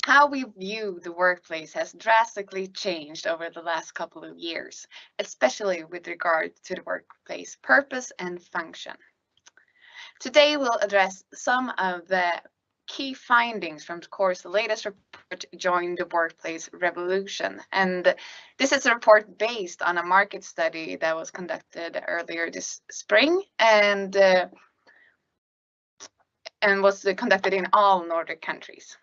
How we view the workplace has drastically changed over the last couple of years, especially with regard to the workplace purpose and function. Today, we'll address some of the key findings from Coor's latest report, Join the Workplace Revolution. And this is a report based on a market study that was conducted earlier this spring and was conducted in all Nordic countries.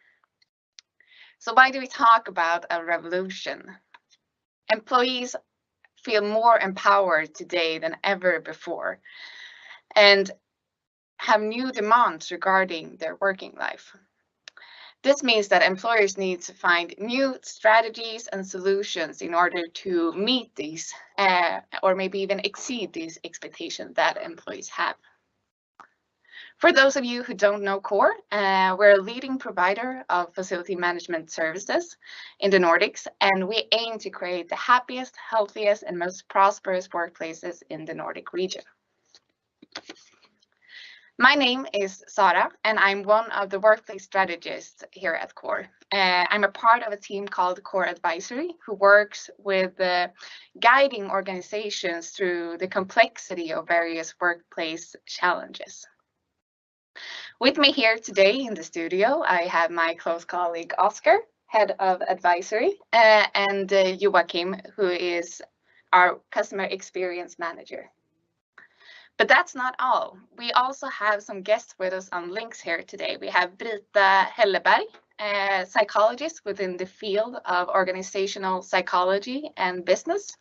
So why do we talk about a revolution? Employees feel more empowered today than ever before and have new demands regarding their working life. This means that employers need to find new strategies and solutions in order to meet these or maybe even exceed these expectations that employees have. For those of you who don't know Coor, we're a leading provider of facility management services in the Nordics, and we aim to create the happiest, healthiest, and most prosperous workplaces in the Nordic region. My name is Sara, and I'm one of the workplace strategists here at Coor. I'm a part of a team called Coor Advisory, who works with guiding organizations through the complexity of various workplace challenges. With me here today in the studio, I have my close colleague Oscar, Head of Advisory, and Joachim, who is our Customer Experience Manager. But that's not all. We also have some guests with us on links here today. We have Brita Helleberg, a psychologist within the field of organizational psychology and business.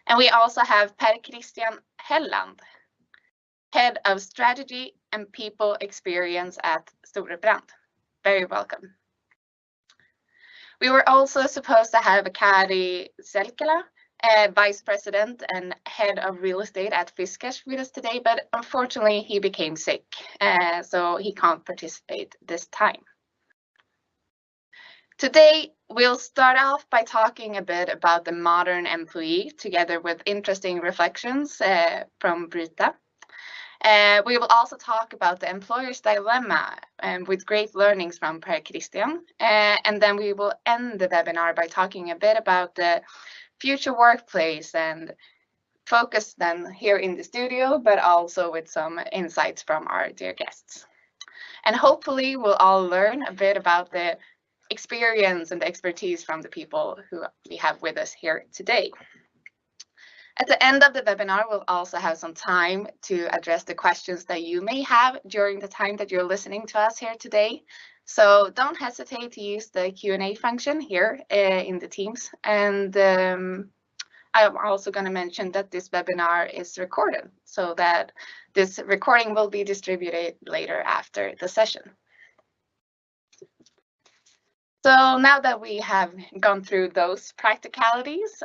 And we also have Per Christian Helland, Head of Strategy and People Experience at Storebrand. Very welcome. We were also supposed to have Kari Selkela, Vice President and Head of Real Estate at Fiskars with us today, but unfortunately he became sick, so he can't participate this time. Today, we'll start off by talking a bit about the modern employee, together with interesting reflections from Brita. We will also talk about the employer's dilemma with great learnings from Per Christian. And then we will end the webinar by talking a bit about the future workplace and focus then here in the studio, but also with some insights from our dear guests. And hopefully we'll all learn a bit about the experience and the expertise from the people who we have with us here today. At the end of the webinar, we'll also have some time to address the questions that you may have during the time that you're listening to us here today. So don't hesitate to use the Q&A function here in the Teams. And I'm also going to mention that this webinar is recorded, so that this recording will be distributed later after the session. So now that we have gone through those practicalities,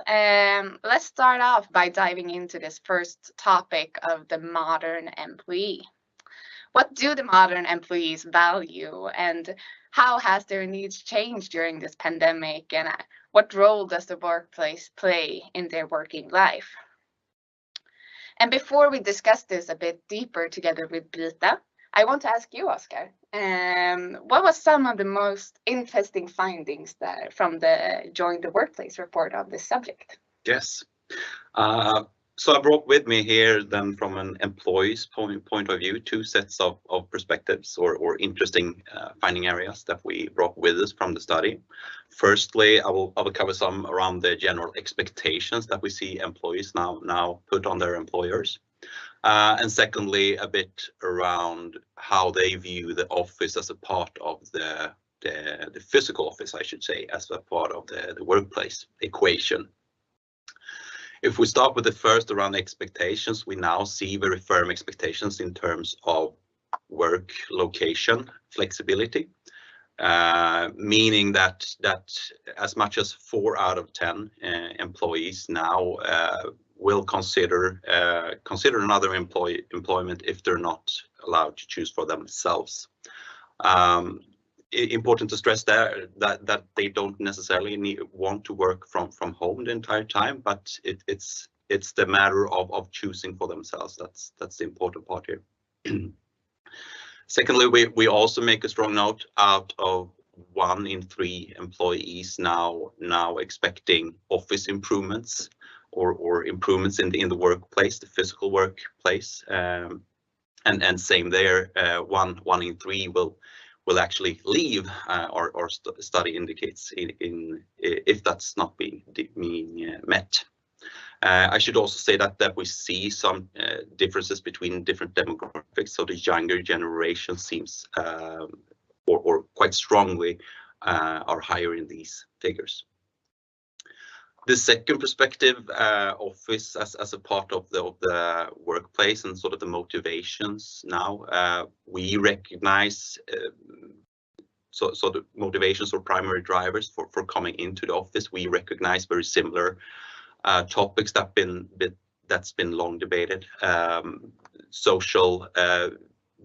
let's start off by diving into this first topic of the modern employee. What do the modern employees value, and how has their needs changed during this pandemic, and what role does the workplace play in their working life? And before we discuss this a bit deeper together with Brita, I want to ask you, Oscar, what was some of the most interesting findings from the Join the Workplace report on this subject? Yes. So I brought with me here then from an employee's point of view, two sets of perspectives or interesting finding areas that we brought with us from the study. Firstly, I will cover some around the general expectations that we see employees now put on their employers. And secondly, a bit around how they view the office as a part of the physical office, I should say, as a part of the workplace equation. If we start with the first around expectations, we now see very firm expectations in terms of work location flexibility, meaning that as much as 4 out of 10 employees now will consider another employment if they're not allowed to choose for themselves. Important to stress there that they don't necessarily want to work from home the entire time, but it's the matter of choosing for themselves. That's the important part here. Secondly, we also make a strong note out of 1 in 3 employees now expecting office improvements or improvements in the workplace, the physical workplace. And same there, 1 in 3 will actually leave. Our study indicates if that's not being met. I should also say that we see some differences between different demographics. So the younger generation seems or quite strongly are higher in these figures. The second perspective, office as a part of the workplace and sort of the motivations now, we recognize so the motivations or primary drivers for coming into the office. We recognize very similar topics that's been long debated. Social,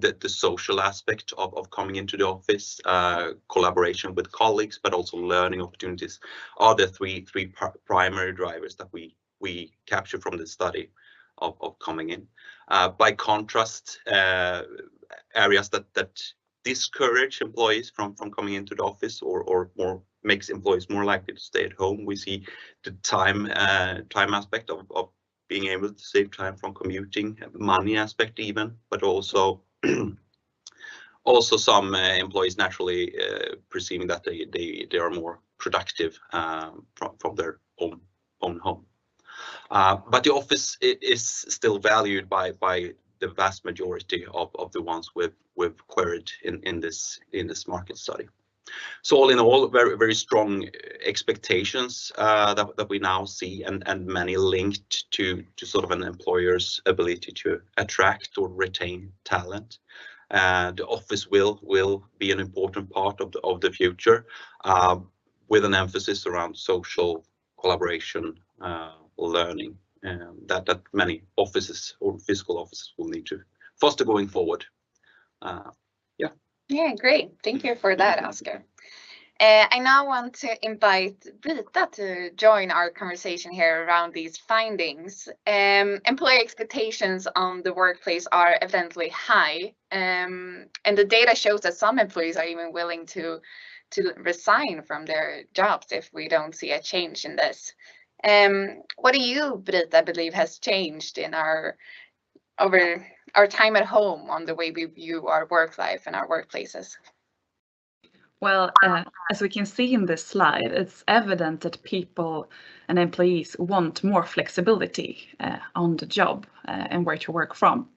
the social aspect of coming into the office, collaboration with colleagues, but also learning opportunities are the three primary drivers that we capture from the study of coming in. By contrast, areas that discourage employees from coming into the office or more makes employees more likely to stay at home. We see the time aspect of being able to save time from commuting, money aspect even, but also some employees naturally perceiving that they are more productive from their own home. But the office is still valued by the vast majority of the ones we've queried in this market study. So all in all, very strong expectations that we now see, and many linked to sort of an employer's ability to attract or retain talent. The office will be an important part of the future, with an emphasis around social collaboration, learning, that many offices or physical offices will need to foster going forward. Yeah, great. Thank you for that, Oscar. I now want to invite Brita to join our conversation here around these findings. Employee expectations on the workplace are evidently high, and the data shows that some employees are even willing to resign from their jobs if we don't see a change in this. What do you, Brita, believe has changed in over our time at home on the way we view our work life and our workplaces? Well, as we can see in this slide, it's evident that people and employees want more flexibility on the job and where to work from.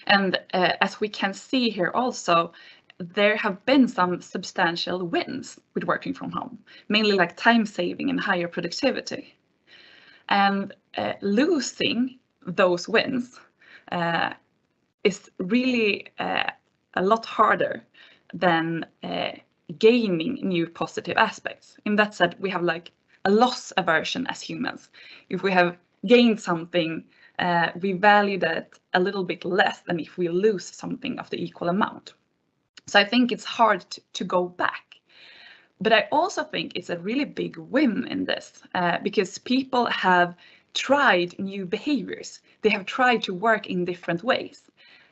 And as we can see here also, there have been some substantial wins with working from home, mainly like time saving and higher productivity. And losing those wins is really a lot harder than gaining new positive aspects. In that sense, we have like a loss aversion as humans. If we have gained something, we value that a little bit less than if we lose something of the equal amount. So I think it's hard to go back. But I also think it's a really big win in this because people have tried new behaviors. They have tried to work in different ways.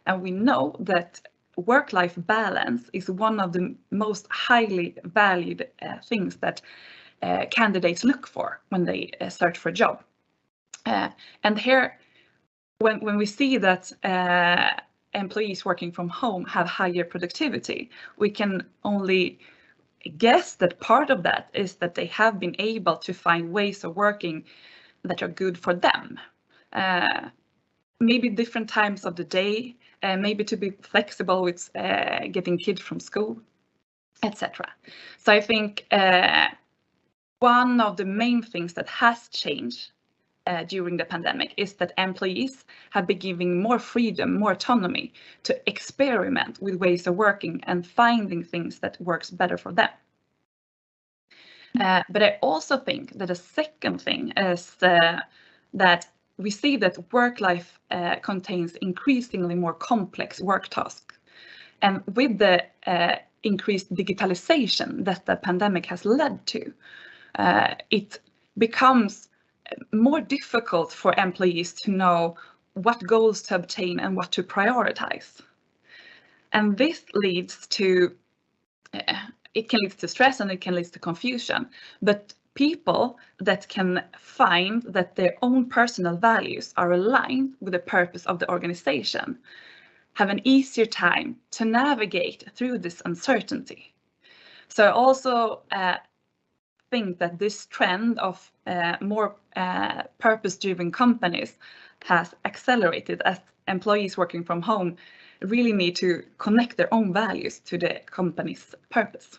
And we know that work-life balance is one of the most highly valued things that candidates look for when they search for a job. And here, when we see that employees working from home have higher productivity, we can only guess that part of that is that they have been able to find ways of working that are good for them. Maybe different times of the day, maybe to be flexible with getting kids from school, etc. So I think one of the main things that has changed during the pandemic is that employees have been given more freedom, more autonomy to experiment with ways of working and finding things that works better for them. But I also think that a second thing is that we see that work life contains increasingly more complex work tasks. And with the increased digitalization that the pandemic has led to, it becomes more difficult for employees to know what goals to obtain and what to prioritize. And this leads to it can lead to stress and it can lead to confusion. But people that can find that their own personal values are aligned with the purpose of the organization have an easier time to navigate through this uncertainty. So I also think that this trend of more purpose-driven companies has accelerated as employees working from home really need to connect their own values to the company's purpose.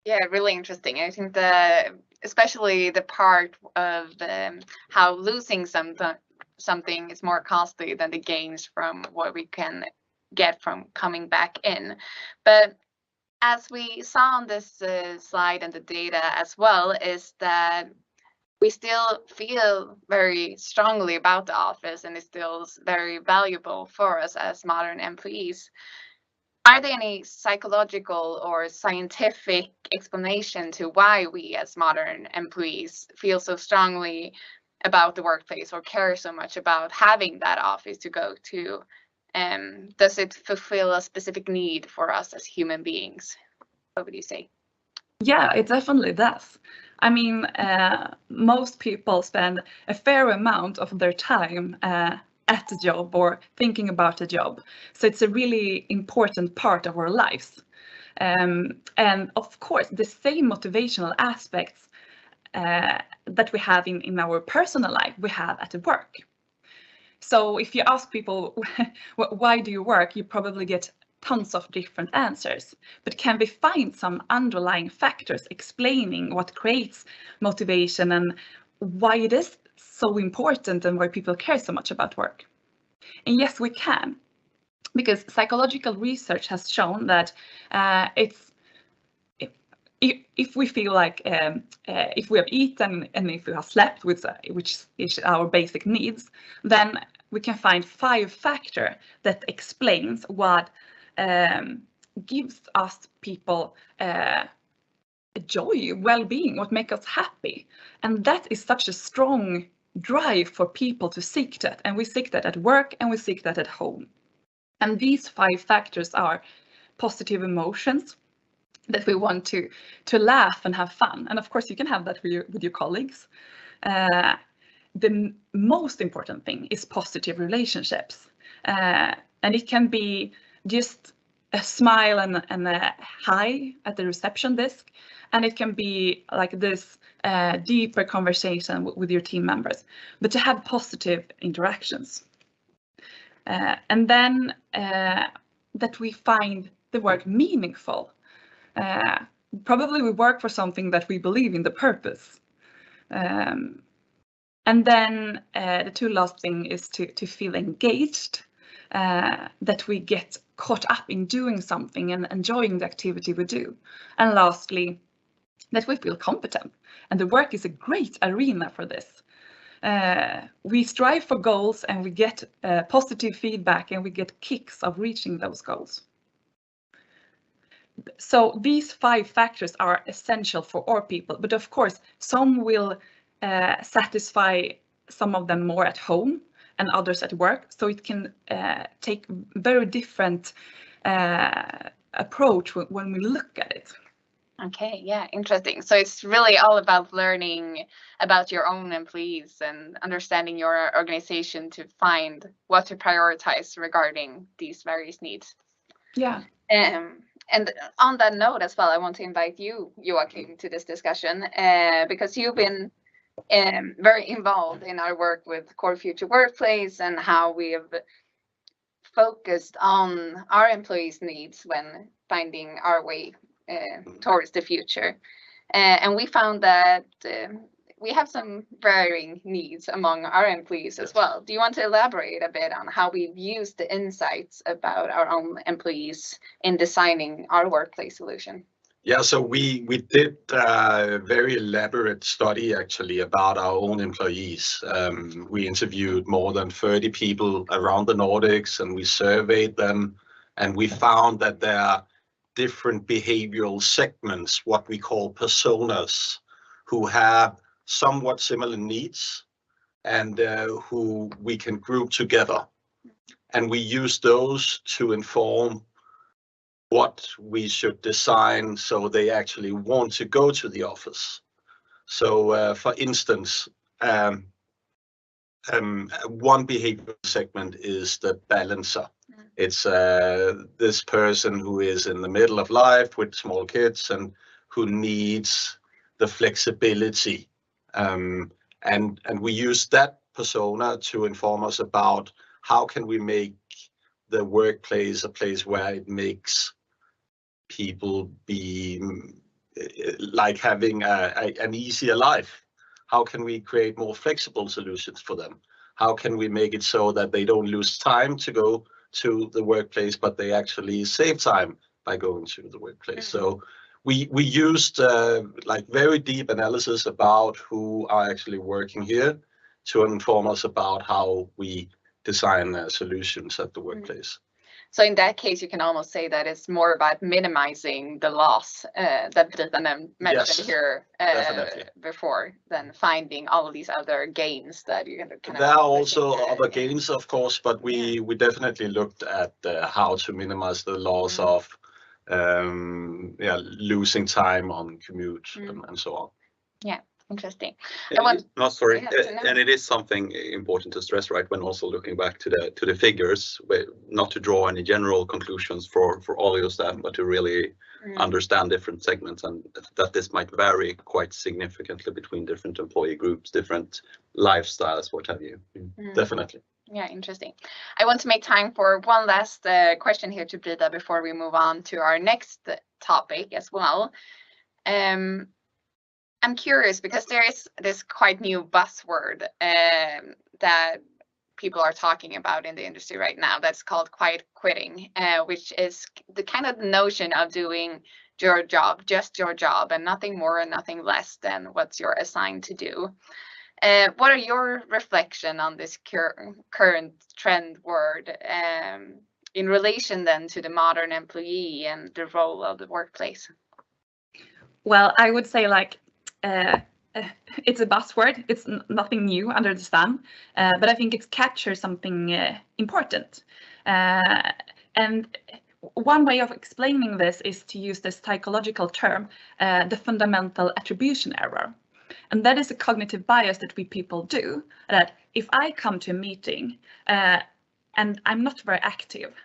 Yeah, really interesting. I think especially the part of how losing something is more costly than the gains from what we can get from coming back in. But as we saw on this slide and the data as well, is that we still feel very strongly about the office and it's still very valuable for us as modern employees. Are there any psychological or scientific explanation to why we as modern employees feel so strongly about the workplace or care so much about having that office to go to? Does it fulfill a specific need for us as human beings? What would you say? Yeah, it definitely does. I mean, most people spend a fair amount of their time at the job or thinking about the job. So it's a really important part of our lives. And of course, the same motivational aspects that we have in our personal life, we have at work. So if you ask people, why do you work? You probably get tons of different answers. But can we find some underlying factors explaining what creates motivation and why it is so important and why people care so much about work? And yes, we can, because psychological research has shown that if we feel like if we have eaten and if we have slept, which is our basic needs, then we can find 5 factors that explains what gives us people joy, well-being, what makes us happy. And that is such a strong drive for people to seek that. And we seek that at work and we seek that at home. And these 5 factors are positive emotions, that we want to laugh and have fun. And of course, you can have that with your colleagues. The most important thing is positive relationships. And it can be just a smile and a hi at the reception desk. And it can be like this deeper conversation with your team members, but to have positive interactions. And then that we find the work meaningful. Probably we work for something that we believe in, the purpose. And then the 2 last thing is to feel engaged, that we get caught up in doing something and enjoying the activity we do. And lastly, that we feel competent. And the work is a great arena for this. We strive for goals and we get positive feedback and we get kicks of reaching those goals. So these 5 factors are essential for all people, but of course, some will satisfy some of them more at home and others at work. So it can take very different approach when we look at it. Okay, yeah, interesting. So it's really all about learning about your own employees and understanding your organization to find what to prioritize regarding these various needs. Yeah. And on that note as well, I want to invite you, Joachim, to this discussion because you've been very involved in our work with Coor Future Workplace and how we have focused on our employees' needs when finding our way towards the future. And we found that we have some varying needs among our employees as well. Do you want to elaborate a bit on how we've used the insights about our own employees in designing our workplace solution? Yeah, so we did a very elaborate study actually about our own employees. We interviewed more than 30 people around the Nordics and we surveyed them, and we found that there are different behavioral segments, what we call personas, who have somewhat similar needs and who we can group together. And we use those to inform what we should design so they actually want to go to the office. So, for instance, one behavior segment is the balancer. It's this person who is in the middle of life with small kids and who needs the flexibility. And we use that persona to inform us about how can we make the workplace a place where it makes people be like having an easier life. How can we create more flexible solutions for them? How can we make it so that they don't lose time to go to the workplace, but they actually save time by going to the workplace? So we used like very deep analysis about who are actually working here to inform us about how we design solutions at the workplace. So in that case, you can almost say that it's more about minimizing the loss that Brita mentioned here before than finding all of these other gains that you can. There are also other gains, of course, but we definitely looked at how to minimize the loss of losing time on commute and so on. Yeah. Interesting. And it is something important to stress, right? When also looking back to the figures, not to draw any general conclusions for all your staff, but to really understand different segments, and that this might vary quite significantly between different employee groups, different lifestyles, what have you. Definitely. Yeah, interesting. I want to make time for one last question here to Brita before we move on to our next topic as well. I'm curious because there is this quite new buzzword that people are talking about in the industry right now that's called quiet quitting, which is the kind of notion of doing your job, just your job, and nothing more and nothing less than what you're assigned to do. What are your reflection on this current trend word in relation then to the modern employee and the role of the workplace? Well, I would say like it's a buzzword. It's nothing new under the sun, but I think it captures something important. And one way of explaining this is to use this psychological term, the fundamental attribution error. And that is a cognitive bias that we people do, that if I come to a meeting and I'm not very active,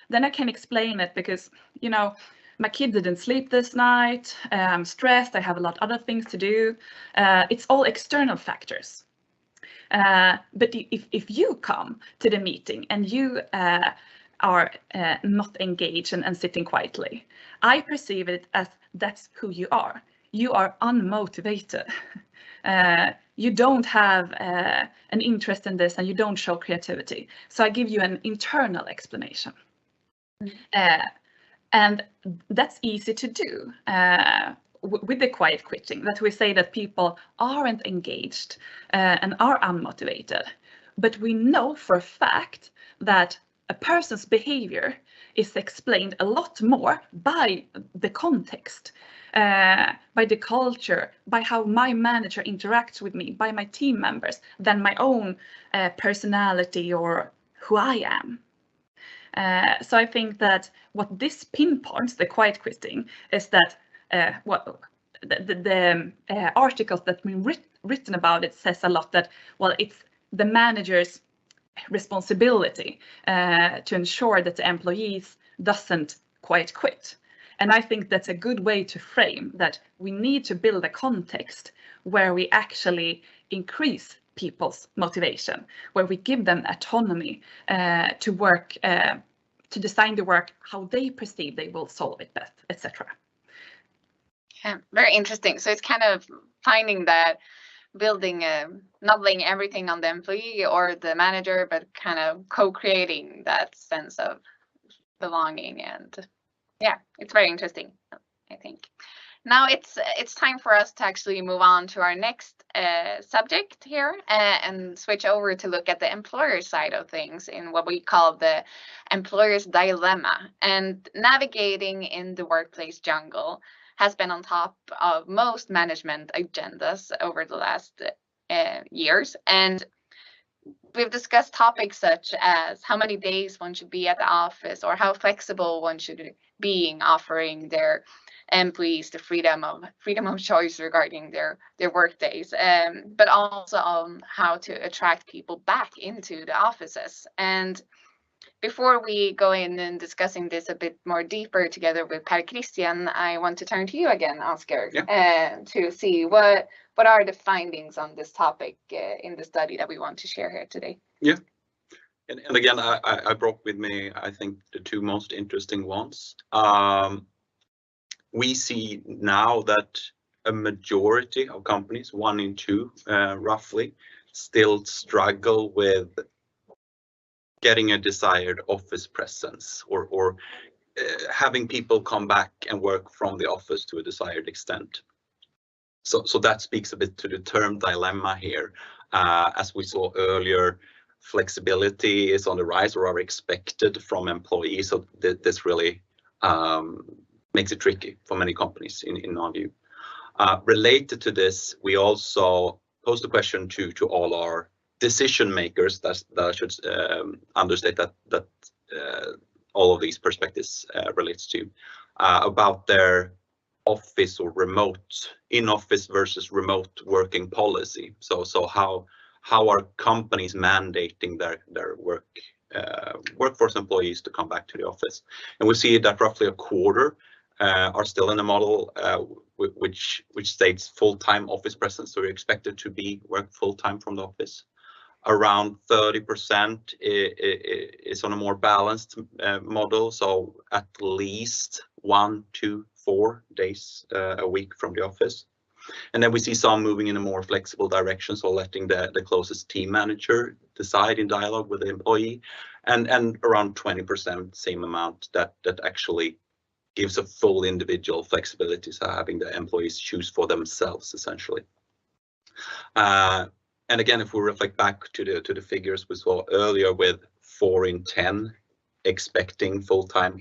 then I can explain it because, you know, my kid didn't sleep this night, I'm stressed, I have a lot of other things to do. It's all external factors. But if you come to the meeting and you are not engaged and sitting quietly, I perceive it as that's who you are. You are unmotivated. You don't have an interest in this and you don't show creativity. So I give you an internal explanation. And that's easy to do with the quiet quitting, that we say that people aren't engaged and are unmotivated. But we know for a fact that a person's behavior is explained a lot more by the context, by the culture, by how my manager interacts with me, by my team members, than my own personality or who I am. So I think that what this pinpoints, the quiet quitting, is that the articles that have been written about it says a lot that, well, it's the manager's responsibility to ensure that the employees doesn't quiet quit. And I think that's a good way to frame that we need to build a context where we actually increase people's motivation, where we give them autonomy to work, to design the work how they perceive they will solve it best, etc. Yeah, very interesting. So it's kind of finding that building, not laying everything on the employee or the manager, but kind of co-creating that sense of belonging. And yeah, it's very interesting, I think. Now it's time for us to actually move on to our next subject here and switch over to look at the employer side of things in what we call the employer's dilemma. And navigating in the workplace jungle has been on top of most management agendas over the last years. And we've discussed topics such as how many days one should be at the office or how flexible one should be in offering their employees the freedom of choice regarding their work days, but also on how to attract people back into the offices. And before we go in and discussing this a bit more deeper together with Per Christian, I want to turn to you again, Oscar, to see what are the findings on this topic in the study that we want to share here today. Yeah. And again, I brought with me, I think, the two most interesting ones. We see now that a majority of companies, 1 in 2 roughly, still struggle with getting a desired office presence or having people come back and work from the office to a desired extent. So that speaks a bit to the term dilemma here. As we saw earlier, flexibility is on the rise or are expected from employees. So this really makes it tricky for many companies in our view. Related to this, we also posed a question to all our decision makers that I should understate that all of these perspectives relates to about their office or remote in-office versus remote working policy. So how are companies mandating their workforce employees to come back to the office? And we see that roughly a quarter are still in a model which states full-time office presence, so you're expected to work full-time from the office. Around 30% is on a more balanced model, so at least 1, 2, 4 days a week from the office. And then we see some moving in a more flexible direction, so letting the closest team manager decide in dialogue with the employee, and around 20%, same amount, that actually gives a full individual flexibility, so having the employees choose for themselves essentially. And again, if we reflect back to the figures we saw earlier with 4 in 10 expecting full-time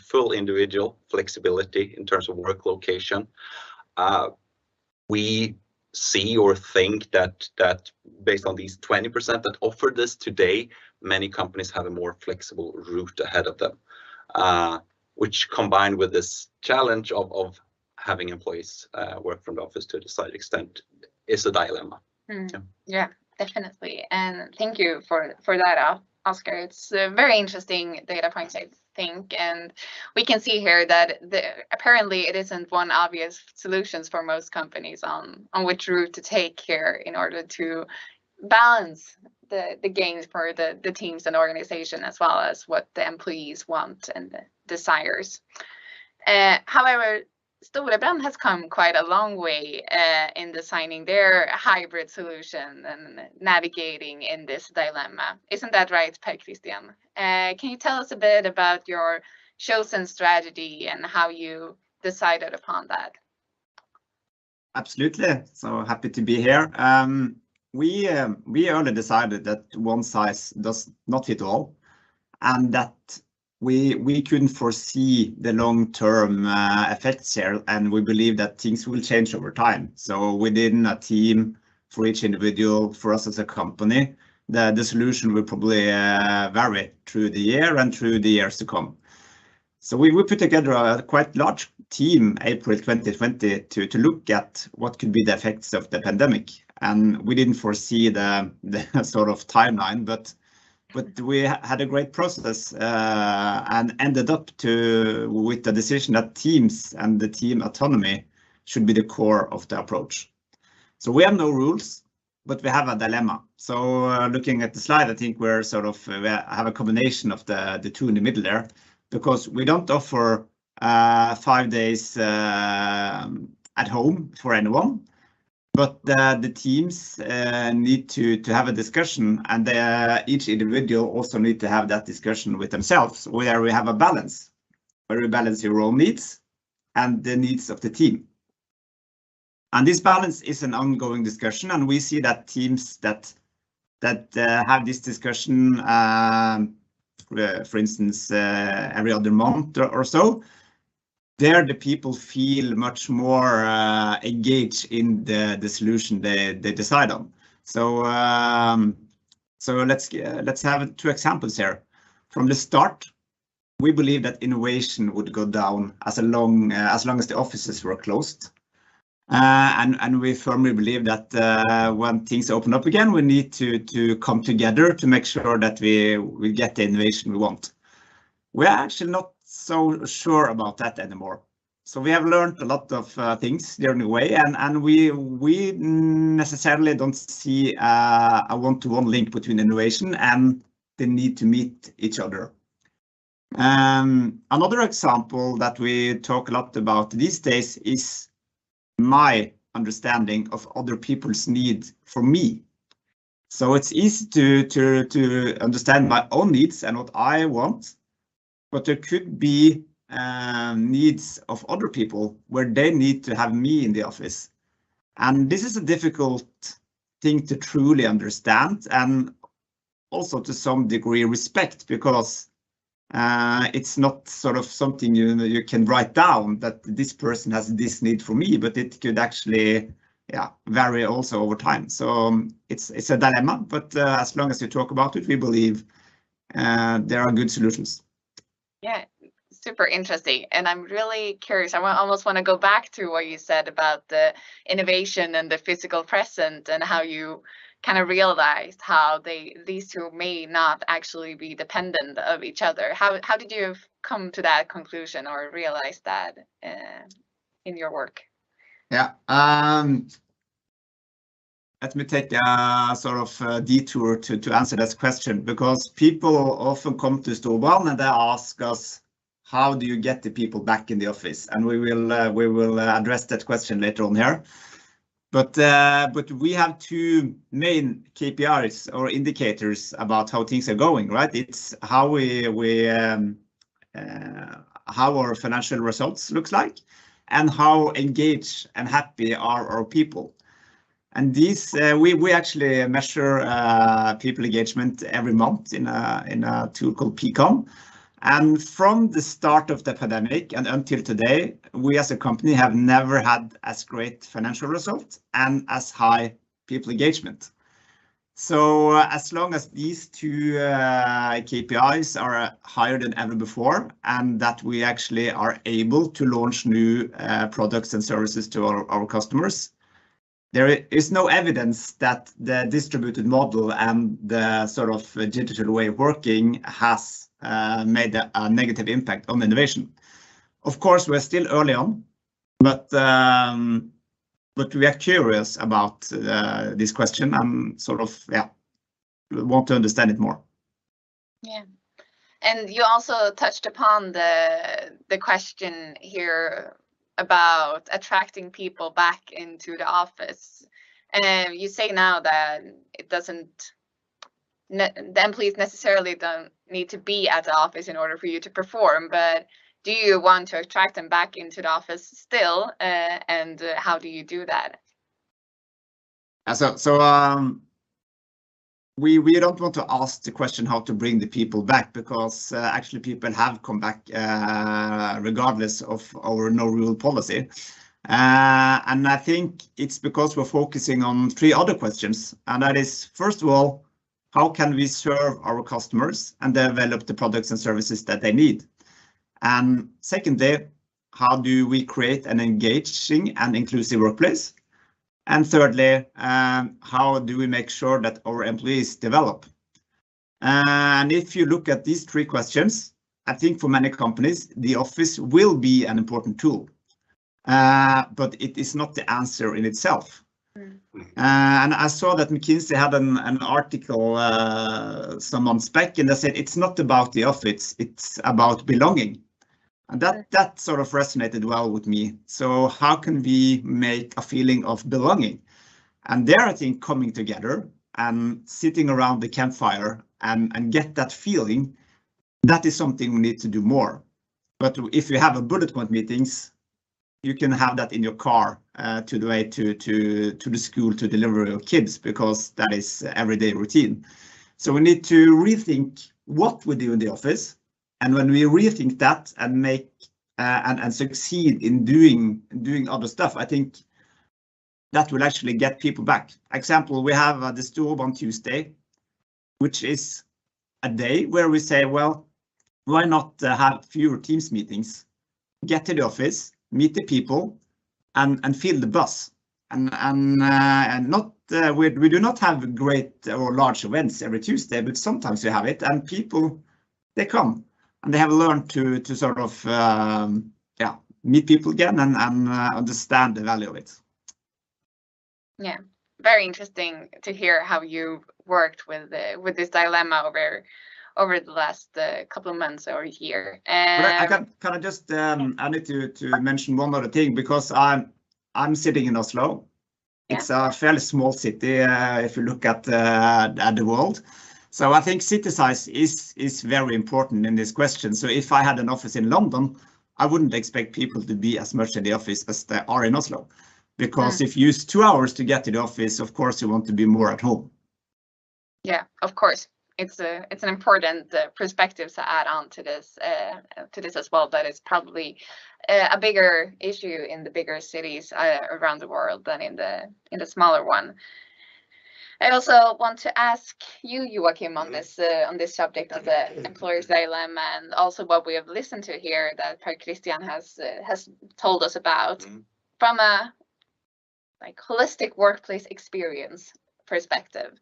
full individual flexibility in terms of work location, we see or think that based on these 20% that offer this today, many companies have a more flexible route ahead of them, which combined with this challenge of having employees work from the office to a desired extent is a dilemma. Yeah, definitely. And thank you for that, Oscar. It's a very interesting data point, I think. And we can see here that apparently it isn't one obvious solutions for most companies on which route to take here in order to balance the gains for the teams and organization, as well as what the employees want and desires. However, Storebrand has come quite a long way in designing their hybrid solution and navigating in this dilemma. Isn't that right, Per Christian? Can you tell us a bit about your chosen strategy and how you decided upon that? Absolutely. So happy to be here. We early decided that one size does not fit all, and that we couldn't foresee the long-term effects here, and we believe that things will change over time. So within a team, for each individual, for us as a company, the solution will probably vary through the year and through the years to come. So we put together a quite large team April 2020 to look at what could be the effects of the pandemic, and we didn't foresee the sort of timeline, but we had a great process and ended up with the decision that teams and the team autonomy should be the core of the approach. So we have no rules, but we have a dilemma. So looking at the slide, I think we have a combination of the two in the middle there, because we don't offer 5 days at home for anyone. But the teams need to have a discussion, and each individual also need to have that discussion with themselves, where we have a balance, where we balance your own needs and the needs of the team. And this balance is an ongoing discussion, and we see that teams that have this discussion, for instance, every other month or so, there the people feel much more engaged in the solution they decide on. So let's have 2 examples here. From the start, we believe that innovation would go down as long as the offices were closed. And we firmly believe that when things open up again, we need to come together to make sure that we get the innovation we want. We're actually not so sure about that anymore. So we have learned a lot of things during the way, and we necessarily don't see a one-to-one link between innovation and the need to meet each other. Another example that we talk a lot about these days is my understanding of other people's need for me. So it's easy to understand my own needs and what I want, but there could be needs of other people where they need to have me in the office. And this is a difficult thing to truly understand, and also to some degree respect, because it's not sort of something you can write down that this person has this need for me, but it could actually vary also over time. So it's a dilemma, but as long as you talk about it, we believe there are good solutions. Yeah, super interesting. And I'm really curious. I almost want to go back to what you said about the innovation and the physical present, and how you kind of realized how these two may not actually be dependent of each other. How did you come to that conclusion or realize that in your work? Yeah. Let me take a sort of detour to answer this question, because people often come to Storebrand and they ask us, how do you get the people back in the office? And we will address that question later on here. But we have 2 main KPIs or indicators about how things are going, right? It's how how our financial results looks like, and how engaged and happy are our people. And these we actually measure people engagement every month in a tool called PCOM. And from the start of the pandemic and until today, we as a company have never had as great financial result and as high people engagement. So as long as these 2 KPIs are higher than ever before, and that we actually are able to launch new products and services to our customers, there is no evidence that the distributed model and the sort of digital way of working has made a negative impact on innovation. Of course, we're still early on, but we are curious about this question and sort of want to understand it more. Yeah, and you also touched upon the question here about attracting people back into the office. And you say now that it doesn't, the employees necessarily don't need to be at the office in order for you to perform, but do you want to attract them back into the office still? And how do you do that? We don't want to ask the question how to bring the people back, because actually people have come back regardless of our no rule policy. And I think it's because we're focusing on 3 other questions. And that is, first of all, how can we serve our customers and develop the products and services that they need? And secondly, how do we create an engaging and inclusive workplace? And thirdly, how do we make sure that our employees develop? And if you look at these 3 questions, I think for many companies, the office will be an important tool, but it is not the answer in itself. And I saw that McKinsey had an article some months back, and they said it's not about the office, it's about belonging. And that sort of resonated well with me. So how can we make a feeling of belonging? And there, I think, coming together and sitting around the campfire and get that feeling, that is something we need to do more. But if you have a bullet point meetings, you can have that in your car to the way to the school to deliver your kids, because that is everyday routine. So we need to rethink what we do in the office. And when we rethink that and make and succeed in doing other stuff, I think that will actually get people back. Example, we have the Storebrand Tuesday, which is a day where we say, well, why not have fewer Teams meetings? Get to the office, meet the people, and fill the bus. And not we do not have great or large events every Tuesday, but sometimes we have it, and people, they come and they have learned to sort of meet people again and understand the value of it. Yeah, very interesting to hear how you worked with this dilemma over the last couple of months or a year. But I can I just I need to mention one other thing, because I'm sitting in Oslo. It's a fairly small city if you look at the world. So I think city size is very important in this question. So if I had an office in London, I wouldn't expect people to be as much in the office as they are in Oslo. Because if you use 2 hours to get to the office, of course you want to be more at home. Yeah, of course. It's an important perspective to add on to this as well. That it's probably a bigger issue in the bigger cities around the world than in the smaller one. I also want to ask you, Joachim, on this subject of the employer's dilemma, and also what we have listened to here that Per Christian has told us about from a holistic workplace experience perspective.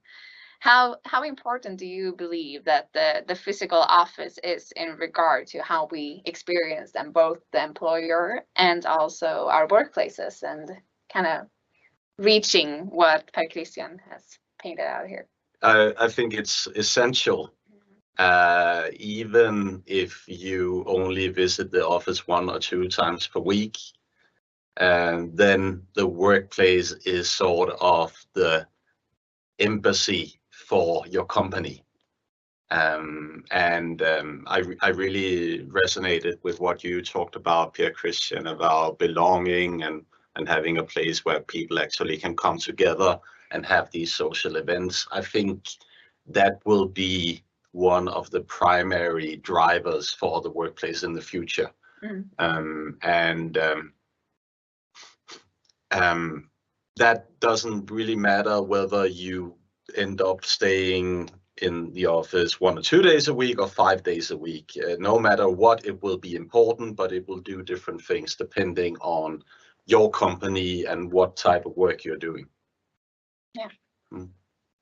How important do you believe that the physical office is in regard to how we experience them, both the employer and also our workplaces, and kind of reaching what Per Christian has painted out here? I think it's essential, even if you only visit the office 1 or 2 times per week, and then the workplace is sort of the embassy for your company. I really resonated with what you talked about, Per Christian, about belonging and having a place where people actually can come together and have these social events. I think that will be one of the primary drivers for the workplace in the future. That doesn't really matter whether you end up staying in the office 1 or 2 days a week or 5 days a week. No matter what, it will be important, but it will do different things depending on your company and what type of work you're doing. Yeah,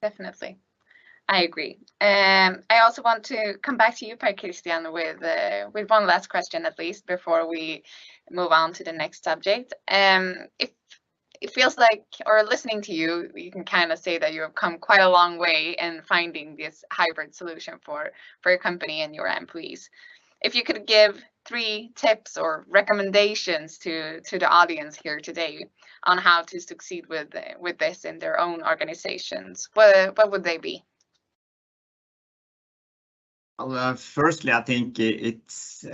definitely. I agree. I also want to come back to you, Per Christian, with one last question at least before we move on to the next subject. If it feels like, or listening to you, you can kind of say that you have come quite a long way in finding this hybrid solution for your company and your employees. If you could give 3 tips or recommendations to the audience here today on how to succeed with this in their own organizations, what would they be? Well, firstly, I think it's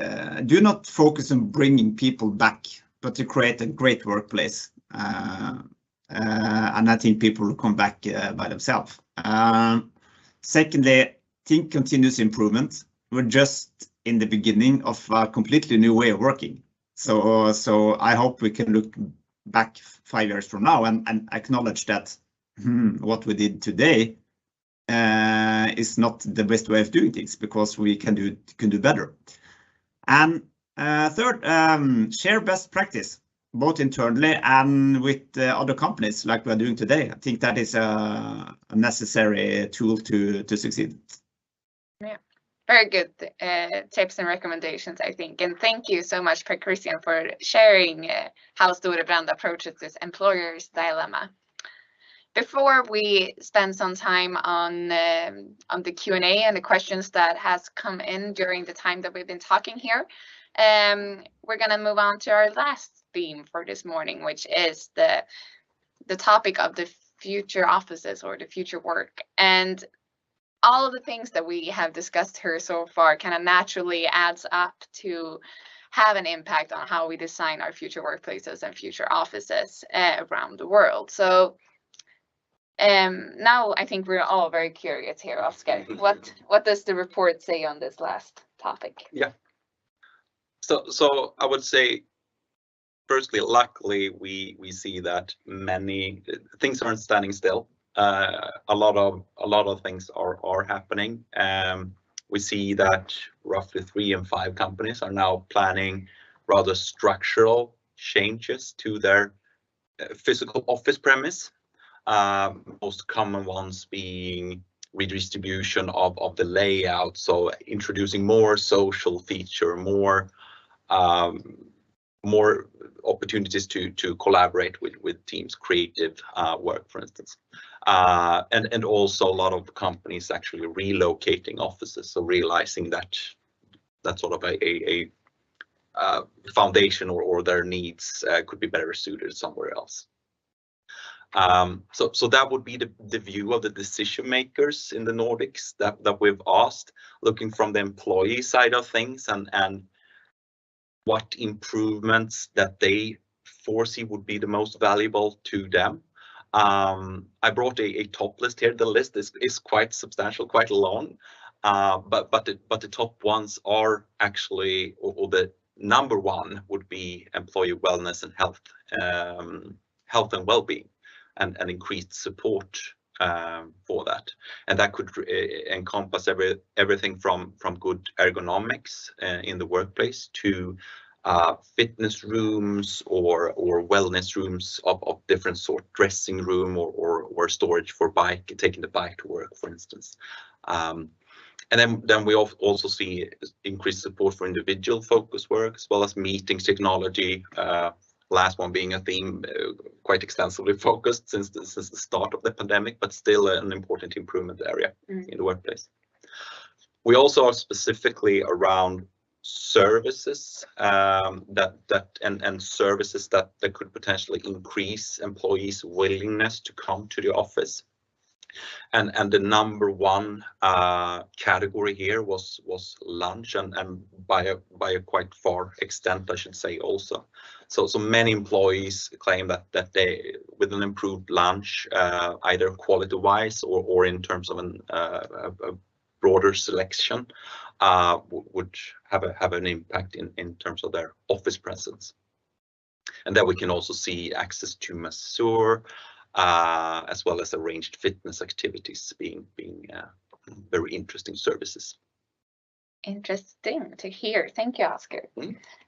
do not focus on bringing people back, but to create a great workplace. And I think people will come back by themselves. Secondly, think continuous improvement. We're just in the beginning of a completely new way of working. So I hope we can look back 5 years from now and acknowledge that what we did today is not the best way of doing things, because we can do better. And third, share best practice, both internally and with other companies like we're doing today. I think that is a necessary tool to succeed. Yeah, very good tips and recommendations, I think. And thank you so much, Per Christian, for sharing how Storebrand approaches this employer's dilemma. Before we spend some time on the Q&A and the questions that has come in during the time that we've been talking here, we're going to move on to our last theme for this morning, which is the topic of the future offices or the future work. And all of the things that we have discussed here so far kind of naturally adds up to have an impact on how we design our future workplaces and future offices around the world. So now I think we're all very curious here, Oscar. What does the report say on this last topic? Yeah. So I would say firstly, luckily, we see that many things aren't standing still. A lot of things are happening. We see that roughly 3 in 5 companies are now planning rather structural changes to their physical office premise. Most common ones being redistribution of the layout, so introducing more social feature, more opportunities to collaborate with teams, creative work, for instance. And also a lot of companies actually relocating offices, so realizing that that's sort of a foundation or their needs could be better suited somewhere else. So that would be the view of the decision makers in the Nordics that we've asked, looking from the employee side of things and what improvements that they foresee would be the most valuable to them. I brought a top list here. The list is quite substantial, quite long, but the top ones are actually, or the number one would be employee wellness and health and well-being, and increased support for that. And that could encompass everything from good ergonomics in the workplace to fitness rooms or wellness rooms of different sort, dressing room or storage for taking the bike to work, for instance. And then we also see increased support for individual focus work, as well as meetings technology. Last one being a theme quite extensively focused since the start of the pandemic, but still an important improvement area in the workplace. We also are specifically around services and services that could potentially increase employees' willingness to come to the office. And the number one category here was lunch, and by a quite far extent, I should say also. So many employees claim that they, with an improved lunch, either quality-wise or in terms of a broader selection, would have an impact in terms of their office presence. And then we can also see access to masseur, as well as arranged fitness activities being very interesting services. Interesting to hear. Thank you, Oscar.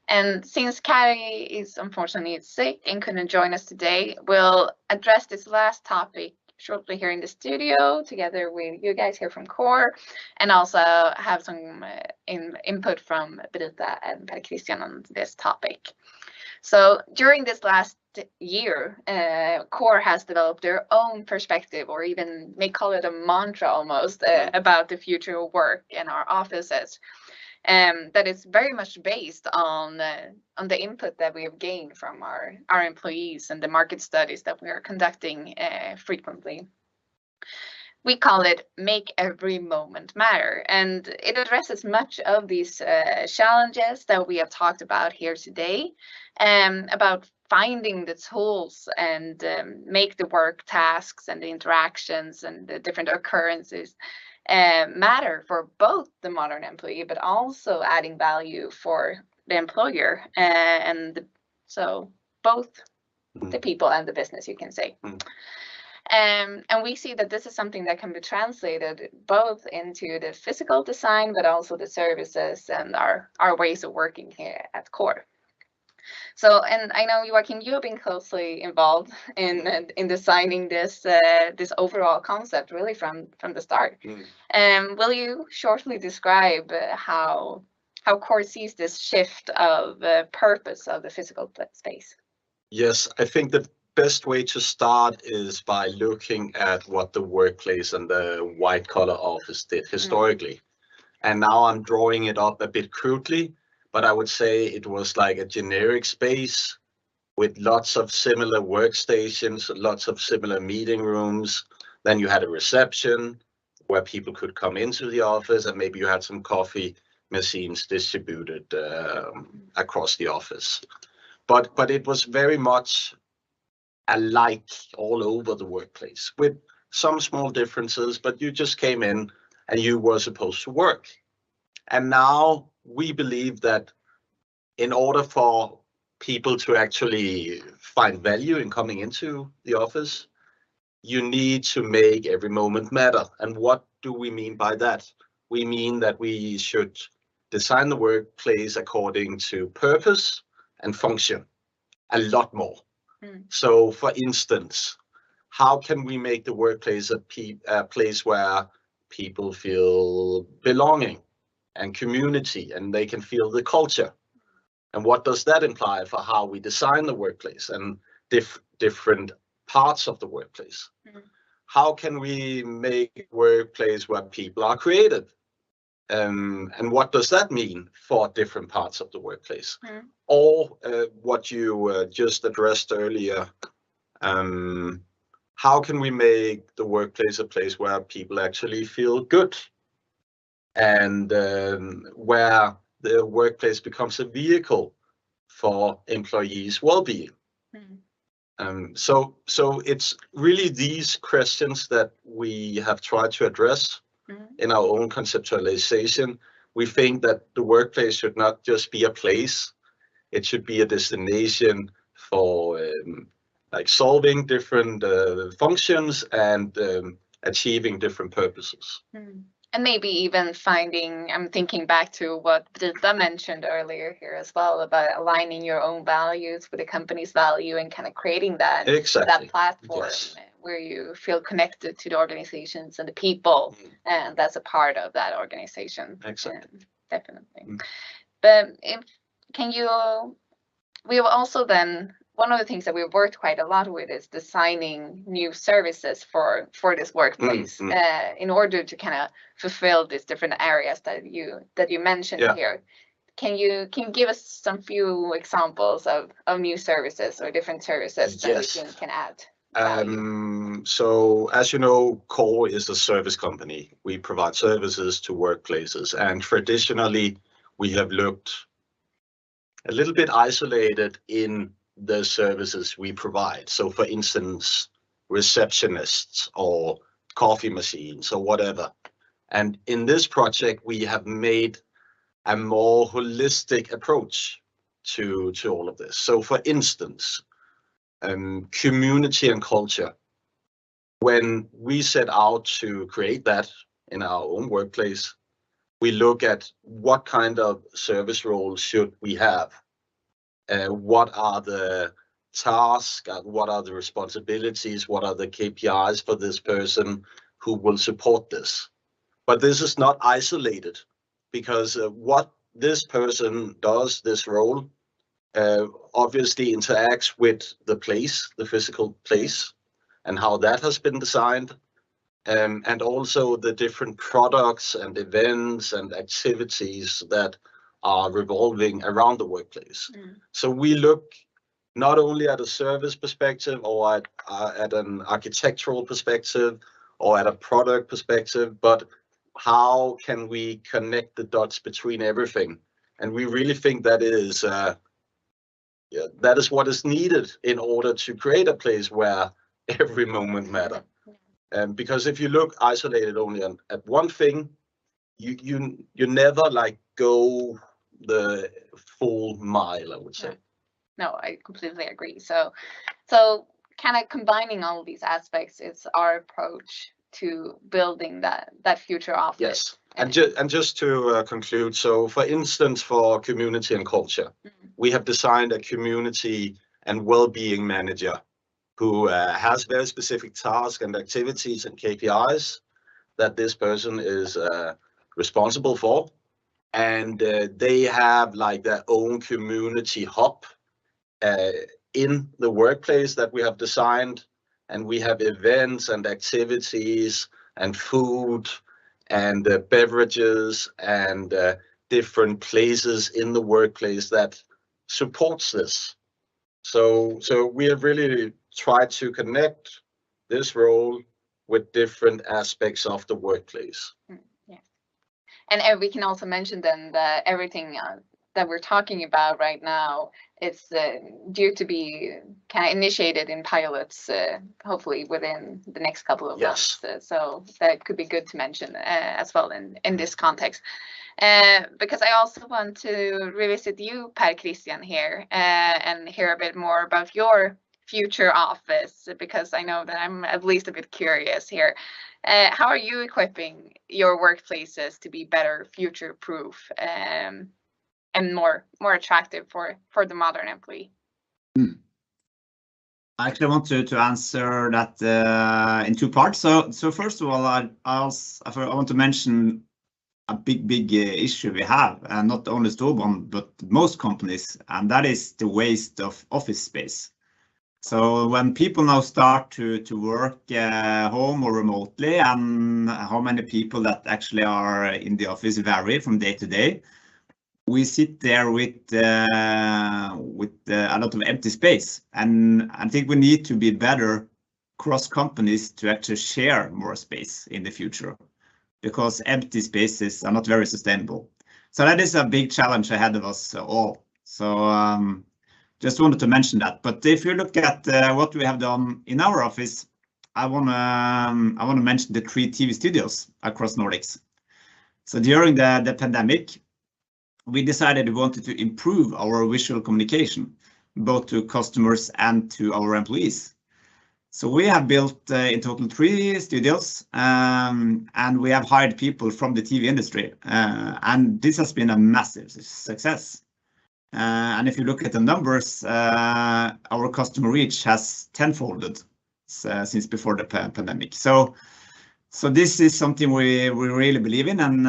And since Kari is unfortunately sick and couldn't join us today, we'll address this last topic shortly here in the studio together with you guys here from Coor, and also have some input from Brita and Per Christian on this topic. So during this last year, Coor has developed their own perspective, or even may call it a mantra almost, about the future of work in our offices. That is very much based on the input that we have gained from our employees and the market studies that we are conducting frequently. We call it Make Every Moment Matter, and it addresses much of these challenges that we have talked about here today, about finding the tools and make the work tasks and the interactions and the different occurrences matter for both the modern employee, but also adding value for the employer, and so both the people and the business, you can say. And we see that this is something that can be translated both into the physical design, but also the services and our ways of working here at Coor. So, and I know, Joachim, you have been closely involved in designing this overall concept really from the start. Will you shortly describe how Coor sees this shift of purpose of the physical space? Yes, I think the best way to start is by looking at what the workplace and the white-collar office did historically. And now I'm drawing it up a bit crudely, but I would say it was like a generic space with lots of similar workstations, lots of similar meeting rooms. Then you had a reception where people could come into the office, and maybe you had some coffee machines distributed across the office. But it was very much alike all over the workplace, with some small differences, but you just came in and you were supposed to work. And now we believe that in order for people to actually find value in coming into the office, you need to make every moment matter. And what do we mean by that? We mean that we should design the workplace according to purpose and function a lot more. So for instance, how can we make the workplace a place where people feel belonging and community, and they can feel the culture? And what does that imply for how we design the workplace and different parts of the workplace? How can we make a workplace where people are creative? And what does that mean for different parts of the workplace? Or what you just addressed earlier, how can we make the workplace a place where people actually feel good, and where the workplace becomes a vehicle for employees' well-being? So it's really these questions that we have tried to address in our own conceptualization. We think that the workplace should not just be a place, it should be a destination for like solving different functions and achieving different purposes. And maybe even finding, I'm thinking back to what Brita mentioned earlier here as well, about aligning your own values with the company's value and kind of creating that, that platform where you feel connected to the organizations and the people, and that's a part of that organization. Definitely. But we have also then, one of the things that we've worked quite a lot with is designing new services for this workplace in order to kind of fulfill these different areas that you mentioned here. Can you give us some few examples of new services or different services that you think can add value? So as you know, Coor is a service company. We provide services to workplaces, and traditionally we have looked a little bit isolated in the services we provide. So for instance, receptionists or coffee machines or whatever. And in this project, we have made a more holistic approach to all of this. So for instance, community and culture. When we set out to create that in our own workplace, we look at what kind of service roles should we have. What are the tasks, what are the responsibilities, what are the KPIs for this person who will support this. But this is not isolated, because what this person does, this role, obviously interacts with the place, the physical place, and how that has been designed, and also the different products and events and activities that are revolving around the workplace. So we look not only at a service perspective or at an architectural perspective or at a product perspective, but how can we connect the dots between everything? And we really think that is what is needed in order to create a place where every moment matters. Because if you look isolated only at one thing, you never like go the full mile, I would say. No, I completely agree. So kind of combining all of these aspects is our approach to building that future office. Yes, and just to conclude, so for instance, for community and culture, we have designed a community and well-being manager who has very specific tasks and activities and KPIs that this person is responsible for. And they have like their own community hub in the workplace that we have designed. And we have events and activities and food and beverages and different places in the workplace that supports this. So we have really tried to connect this role with different aspects of the workplace. And we can also mention then that everything that we're talking about right now, it's due to be kind of initiated in pilots, hopefully within the next couple of months. So that could be good to mention as well in this context. Because I also want to revisit you, Per Christian, here and hear a bit more about your future office, because I know that I'm at least a bit curious here. How are you equipping your workplaces to be better future-proof and more attractive for the modern employee? I actually want to answer that in two parts. So first of all, I want to mention a big issue we have, and not only Storebrand, but most companies, and that is the waste of office space. So when people now start to work home or remotely, and how many people that actually are in the office vary from day to day, we sit there with a lot of empty space. And I think we need to be better cross companies to actually share more space in the future, because empty spaces are not very sustainable. So that is a big challenge ahead of us all. So just wanted to mention that. But if you look at what we have done in our office, I want to mention the 3 TV studios across Nordics. So during the pandemic, we decided we wanted to improve our visual communication, both to customers and to our employees. So we have built in total 3 studios, and we have hired people from the TV industry, and this has been a massive success. And if you look at the numbers, our customer reach has tenfolded since before the pandemic. So this is something we really believe in, and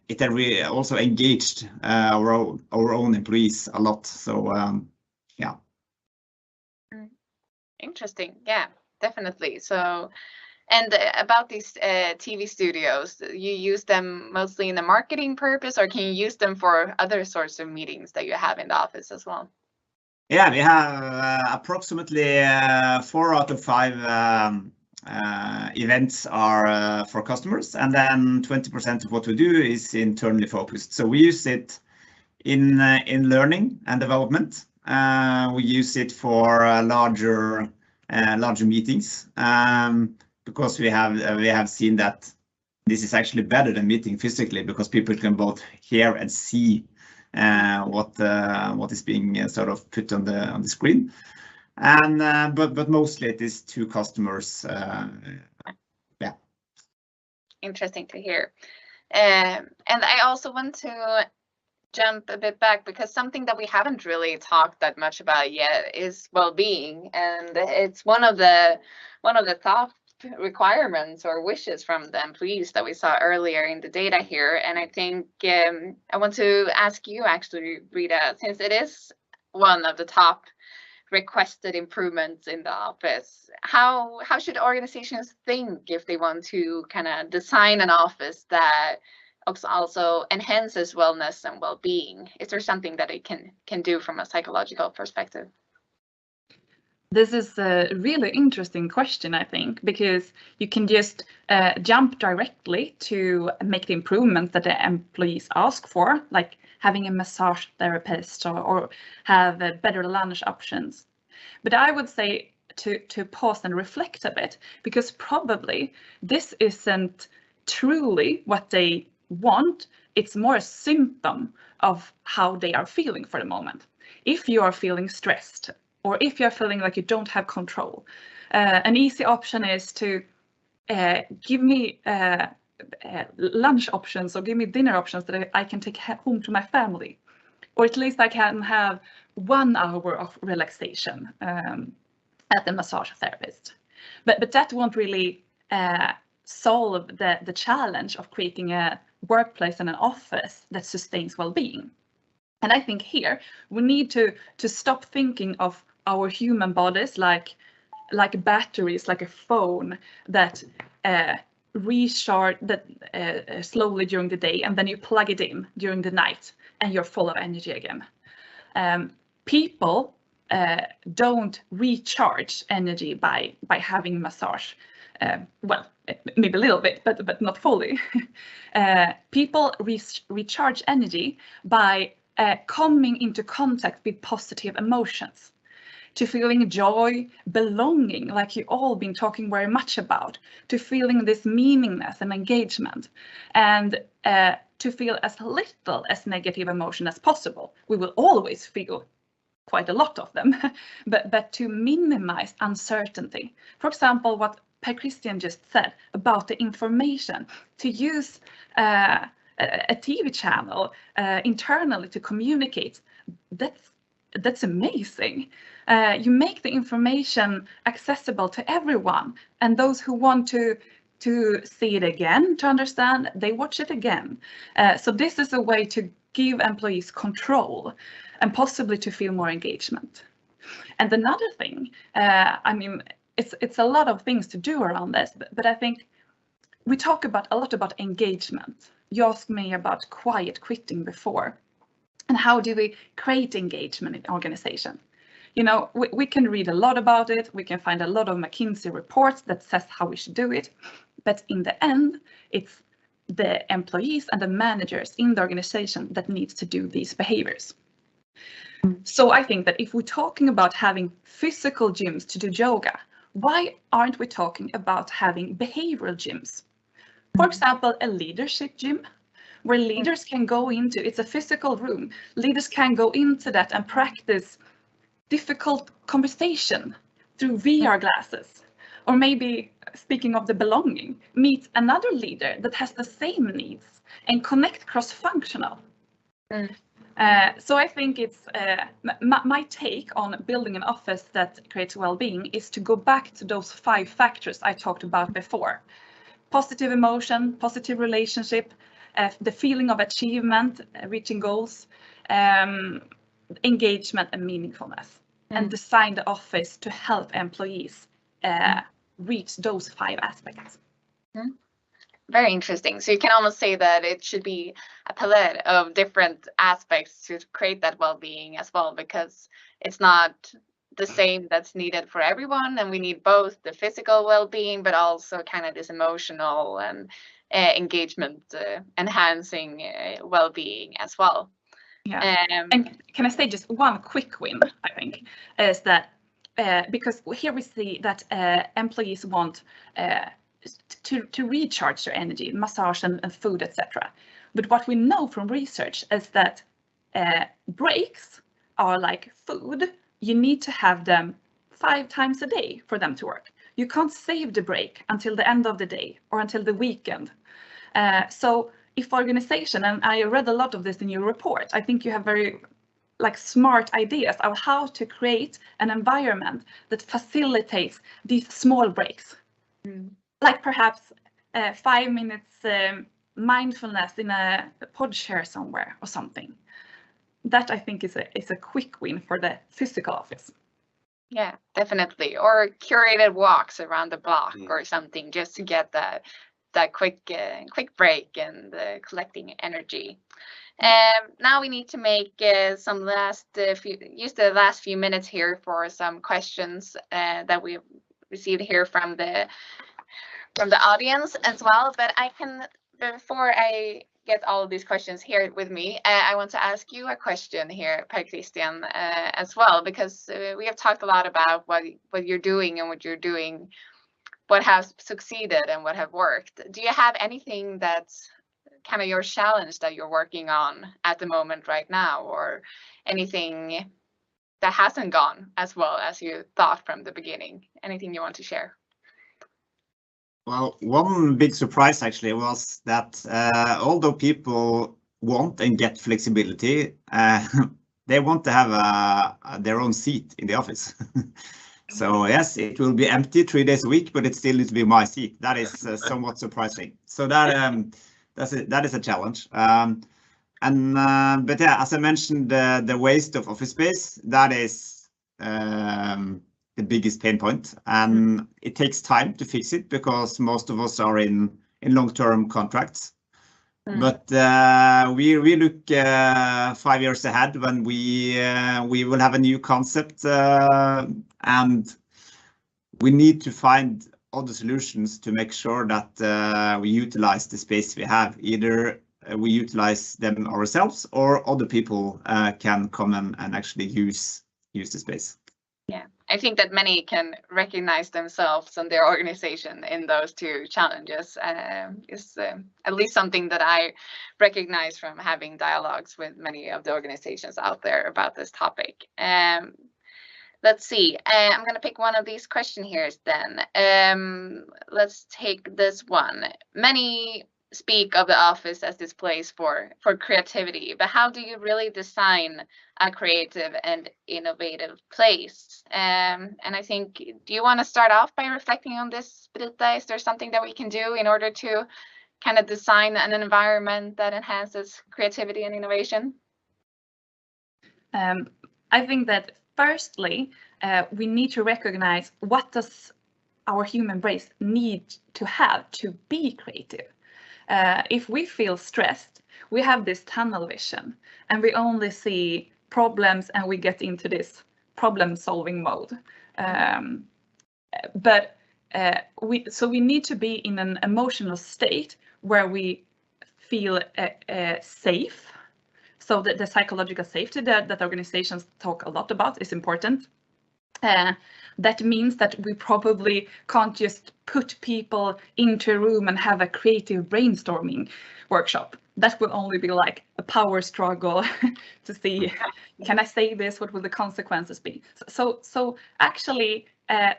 it has also engaged our own employees a lot. So yeah. Interesting. Yeah, definitely. So, and about these TV studios, you use them mostly in the marketing purpose, or can you use them for other sorts of meetings that you have in the office as well? Yeah, we have approximately 4 out of 5 events are for customers, and then 20% of what we do is internally focused. So we use it in learning and development. We use it for larger meetings, because we have seen that this is actually better than meeting physically, because people can both hear and see what is being sort of put on the screen. And but mostly it is to customers. Yeah. Interesting to hear. And I also want to jump a bit back, because something that we haven't really talked that much about yet is well-being, and it's one of the top requirements or wishes from the employees that we saw earlier in the data here. And I think I want to ask you actually, Rita, since it is one of the top requested improvements in the office, how should organizations think if they want to kind of design an office that also enhances wellness and well-being? Is there something that it can do from a psychological perspective? This is a really interesting question, I think, because you can just jump directly to make the improvements that the employees ask for, like having a massage therapist or have better lunch options. But I would say to pause and reflect a bit, because probably this isn't truly what they want. It's more a symptom of how they are feeling for the moment. If you are feeling stressed, or if you're feeling like you don't have control, an easy option is to give me lunch options, or give me dinner options that I can take home to my family, or at least I can have 1 hour of relaxation at the massage therapist. But that won't really solve the challenge of creating a workplace and an office that sustains well-being. And I think here we need to stop thinking of our human bodies like batteries, like a phone that recharge slowly during the day, and then you plug it in during the night and you're full of energy again. People don't recharge energy by having massage. Well, maybe a little bit, but not fully. People recharge energy by coming into contact with positive emotions, to feeling joy, belonging, like you all been talking very much about, to feeling this meaningness and engagement, and to feel as little as negative emotion as possible. We will always feel quite a lot of them, but to minimize uncertainty. For example, what Per Christian just said about the information, to use a TV channel internally to communicate, that's amazing. You make the information accessible to everyone, and those who want to see it again, to understand, they watch it again. So this is a way to give employees control and possibly to feel more engagement. And another thing, I mean, it's a lot of things to do around this, but I think we talk a lot about engagement. You asked me about quiet quitting before, and how do we create engagement in the organization? You know, we can read a lot about it. We can find a lot of McKinsey reports that says how we should do it. But in the end, it's the employees and the managers in the organization that needs to do these behaviors. So I think that if we're talking about having physical gyms to do yoga, why aren't we talking about having behavioral gyms? For example, a leadership gym where leaders can go into, it's a physical room, leaders can go into that and practice difficult conversation through VR glasses. Or maybe, speaking of the belonging, meet another leader that has the same needs and connect cross-functional. So I think it's my take on building an office that creates well-being is to go back to those 5 factors I talked about before. Positive emotion, positive relationship, the feeling of achievement, reaching goals, engagement and meaningfulness, and design the office to help employees reach those 5 aspects. Very interesting. So you can almost say that it should be a palette of different aspects to create that well-being as well, because it's not the same that's needed for everyone, and we need both the physical well-being but also kind of this emotional and engagement enhancing well-being as well. Yeah. And can I say just one quick win, I think, is that because here we see that employees want to recharge their energy, massage and food, etc. But what we know from research is that breaks are like food. You need to have them 5 times a day for them to work. You can't save the break until the end of the day or until the weekend. So if organization, and I read a lot of this in your report, I think you have very smart ideas of how to create an environment that facilitates these small breaks. Like perhaps 5 minutes mindfulness in a pod chair somewhere or something. That I think is a quick win for the physical office. Yeah, definitely. Or curated walks around the block or something, just to get that quick break and collecting energy. Now we need to make some use the last few minutes here for some questions that we've received here from the audience as well. But before I get all of these questions here with me, I want to ask you a question here, Per Christian, as well, because we have talked a lot about what you're doing and what has succeeded and what have worked. Do you have anything that's kind of your challenge that you're working on at the moment right now, or anything that hasn't gone as well as you thought from the beginning? Anything you want to share? Well, one big surprise actually was that although people want and get flexibility, they want to have their own seat in the office. So yes, it will be empty 3 days a week, but it still needs to be my seat. That is somewhat surprising. So that is a challenge. But yeah, as I mentioned, the waste of office space, that is the biggest pain point, and it takes time to fix it because most of us are in long-term contracts. But we look 5 years ahead when we will have a new concept, and we need to find other solutions to make sure that we utilize the space we have, either we utilize them ourselves, or other people can come and actually use the space. Yeah, I think that many can recognize themselves and their organization in those two challenges. Is at least something that I recognize from having dialogues with many of the organizations out there about this topic. Let's see. I'm going to pick one of these questions here then. Let's take this one. Many speak of the office as this place for creativity, but how do you really design a creative and innovative place? And I think, do you want to start off by reflecting on this, Britta? Is there something that we can do in order to kind of design an environment that enhances creativity and innovation? I think that firstly, we need to recognize what does our human brain need to have to be creative. If we feel stressed, we have this tunnel vision and we only see problems and we get into this problem solving mode. So we need to be in an emotional state where we feel safe. So the psychological safety that organizations talk a lot about is important. That means that we probably can't just put people into a room and have a creative brainstorming workshop. That will only be like a power struggle to see, can I say this? What will the consequences be? So actually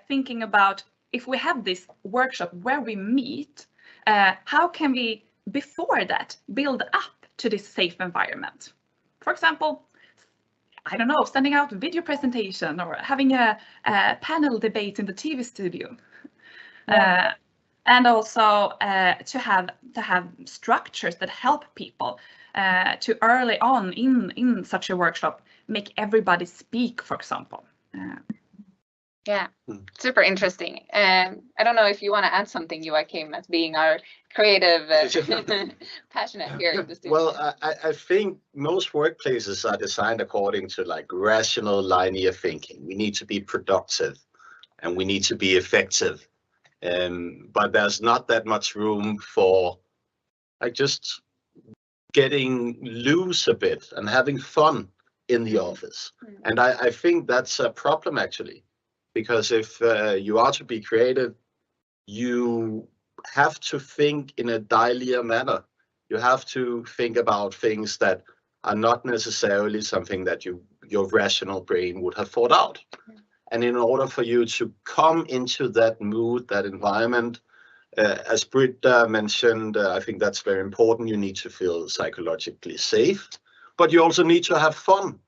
thinking about, if we have this workshop where we meet, how can we, before that, build up to this safe environment? For example, I don't know, sending out a video presentation or having a panel debate in the TV studio. Yeah. And also to have structures that help people to early on in such a workshop make everybody speak, for example. Yeah, super interesting. I don't know if you want to add something, Joachim, as being our creative, passionate here in the studio. Well, I think most workplaces are designed according to like rational linear thinking. We need to be productive and we need to be effective. But there's not that much room for like just getting loose a bit and having fun in the office. And I think that's a problem actually. Because if you are to be creative, you have to think in a dialia manner. You have to think about things that are not necessarily something that your rational brain would have thought out. And in order for you to come into that mood, that environment, as Britta mentioned, I think that's very important. You need to feel psychologically safe, but you also need to have fun.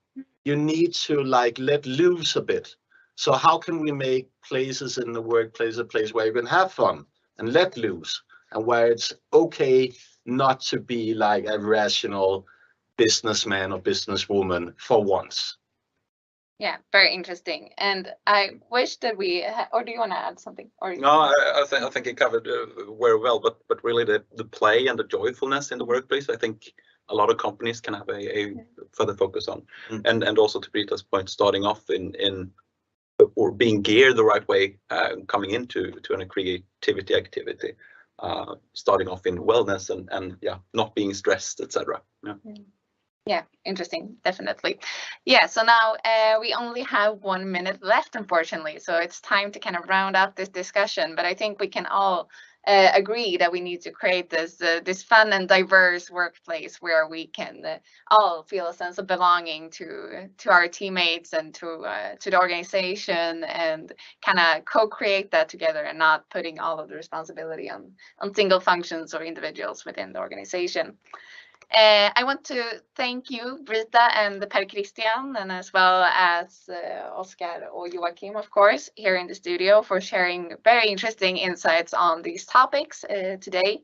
You need to like let loose a bit. So how can we make places in the workplace a place where you can have fun and let loose, and where it's okay not to be like a rational businessman or businesswoman for once? Yeah, very interesting. And I wish that we, or do you want to add something? Or no, I think it covered very well, but really the play and the joyfulness in the workplace, I think a lot of companies can have a further focus on. And also to Britta's point, starting off in or being geared the right way, coming into a creativity activity, starting off in wellness and yeah, not being stressed, etc. Yeah, interesting, definitely. Yeah, so now we only have 1 minute left, unfortunately, so it's time to kind of round up this discussion. But I think we can all agree that we need to create this fun and diverse workplace where we can all feel a sense of belonging to our teammates and to the organization, and kind of co-create that together, and not putting all of the responsibility on single functions or individuals within the organization. I want to thank you, Britta and Per Christian, and as well as Oskar or Joachim, of course, here in the studio, for sharing very interesting insights on these topics today.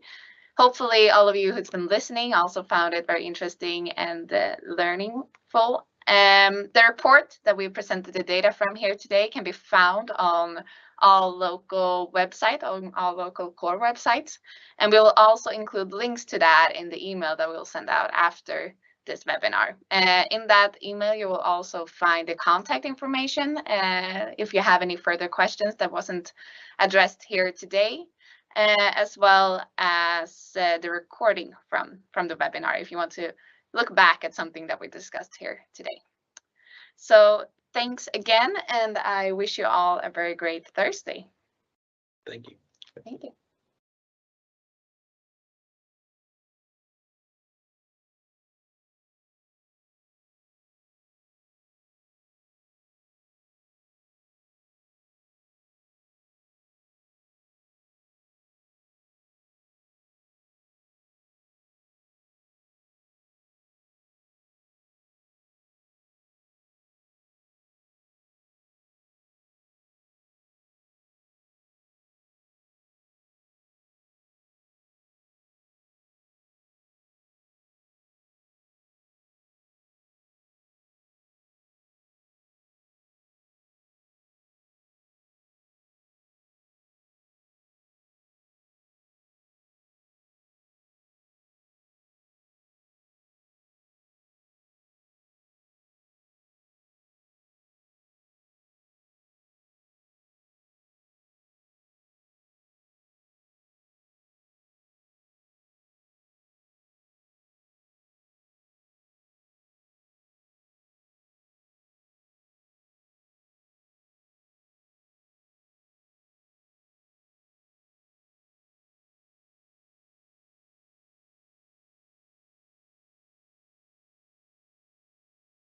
Hopefully all of you who's been listening also found it very interesting and learningful. The report that we presented the data from here today can be found on all local websites, on all local Coor websites, and we will also include links to that in the email that we'll send out after this webinar. In that email, you will also find the contact information if you have any further questions that wasn't addressed here today. as well as the recording from the webinar if you want to look back at something that we discussed here today. So thanks again, and I wish you all a very great Thursday. Thank you. Thank you.